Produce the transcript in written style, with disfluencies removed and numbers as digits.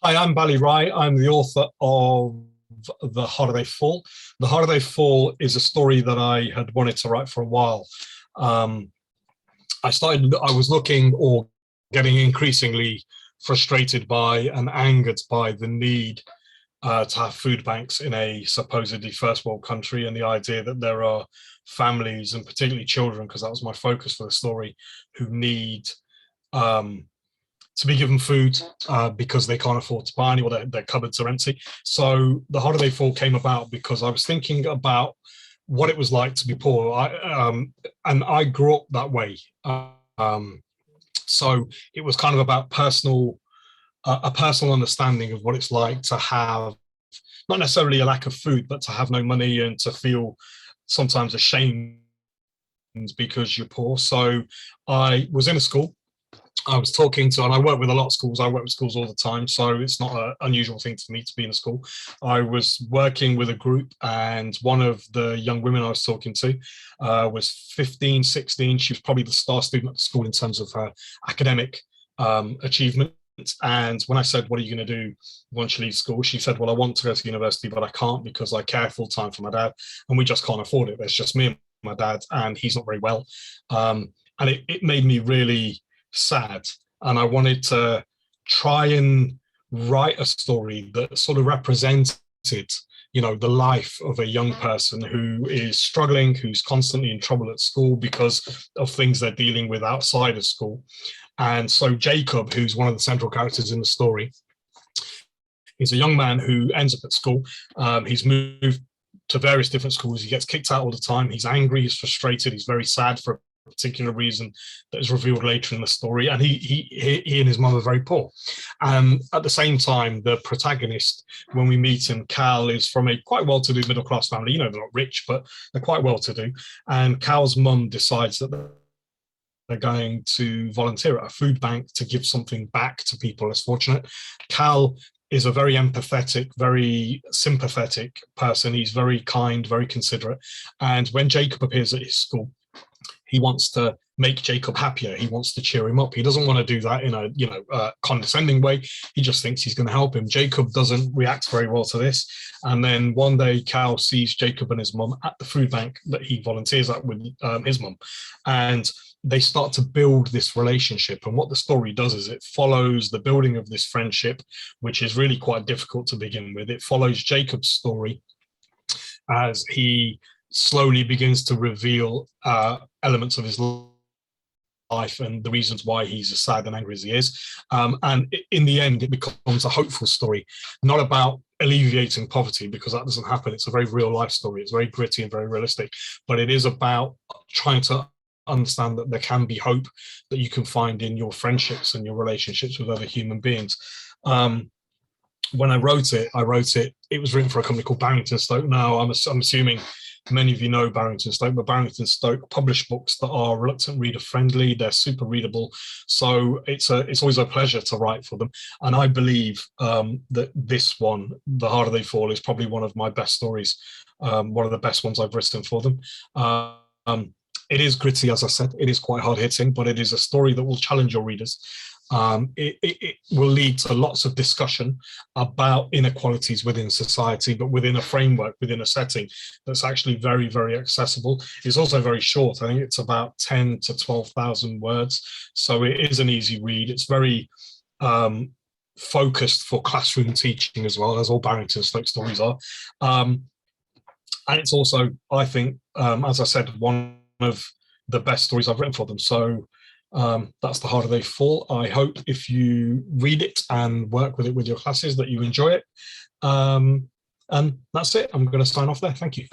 Hi, I'm BailRai. I'm the author of The Harder They Fall. The Harder They Fall is a story that I had wanted to write for a while. Um, I was looking or getting increasingly frustrated by and angered by the need to have food banks in a supposedly first world country, and the idea that there are families, and particularly children, because that was my focus for the story, who need um, to be given food because they can't afford to buy any, or their cupboards are empty. So the Holiday Fall came about because I was thinking about what it was like to be poor. And I grew up that way. Um, so it was kind of about a personal understanding of what it's like to have not necessarily a lack of food, but to have no money and to feel sometimes ashamed because you're poor. So I was in a school. I was talking to, and I work with a lot of schools. I work with schools all the time, so it's not an unusual thing for me to be in a school. I was working with a group, and one of the young women I was talking to was 15, 16. She was probably the star student at the school in terms of her academic achievement. And when I said, "What are you going to do once you leave school?" she said, "Well, I want to go to university, but I can't because I care full time for my dad, and we just can't afford it. There's just me and my dad, and he's not very well." And it made me really sad, and I wanted to try and write a story that sort of represented, the life of a young person who is struggling, who's constantly in trouble at school because of things they're dealing with outside of school. And so Jacob, who's one of the central characters in the story, is a young man who ends up at school. He's moved to various different schools. He gets kicked out all the time. He's angry, he's frustrated, he's very sad for a particular reason that is revealed later in the story. And he and his mum are very poor. At the same time, the protagonist, when we meet him, Cal, is from a quite well-to-do middle-class family. They're not rich, but they're quite well-to-do. And Cal's mum decides that they're going to volunteer at a food bank to give something back to people less fortunate. Cal is a very empathetic, very sympathetic person. He's very kind, very considerate. And when Jacob appears at his school, he wants to make Jacob happier. He wants to cheer him up. He doesn't want to do that in a condescending way. He just thinks he's going to help him. Jacob doesn't react very well to this. And then one day, Cal sees Jacob and his mum at the food bank that he volunteers at with his mum, and they start to build this relationship. And what the story does is it follows the building of this friendship, which is really quite difficult to begin with. It follows Jacob's story as he slowly begins to reveal elements of his life and the reasons why he's as sad and angry as he is. And in the end, it becomes a hopeful story, not about alleviating poverty, because that doesn't happen. It's a very real life story. It's very gritty and very realistic, but it is about trying to understand that there can be hope that you can find in your friendships and your relationships with other human beings. When I wrote it, it was written for a company called Barrington Stoke. Now, I'm assuming many of you know Barrington Stoke, but Barrington Stoke publish books that are reluctant reader friendly. They're super readable. So it's always a pleasure to write for them. And I believe that this one, The Harder They Fall, is probably one of my best stories, one of the best ones I've written for them. It is gritty, as I said. It is quite hard hitting, but it is a story that will challenge your readers. It will lead to lots of discussion about inequalities within society, but within a framework, within a setting that's actually very, very accessible. It's also very short. I think it's about 10 to 12,000 words. So it is an easy read. It's very focused for classroom teaching as well, as all Barrington Stoke stories are. And it's also, I think, as I said, one of the best stories I've written for them. So that's The Harder They Fall. I hope if you read it and work with it with your classes that you enjoy it. And that's it. I'm going to sign off there. Thank you.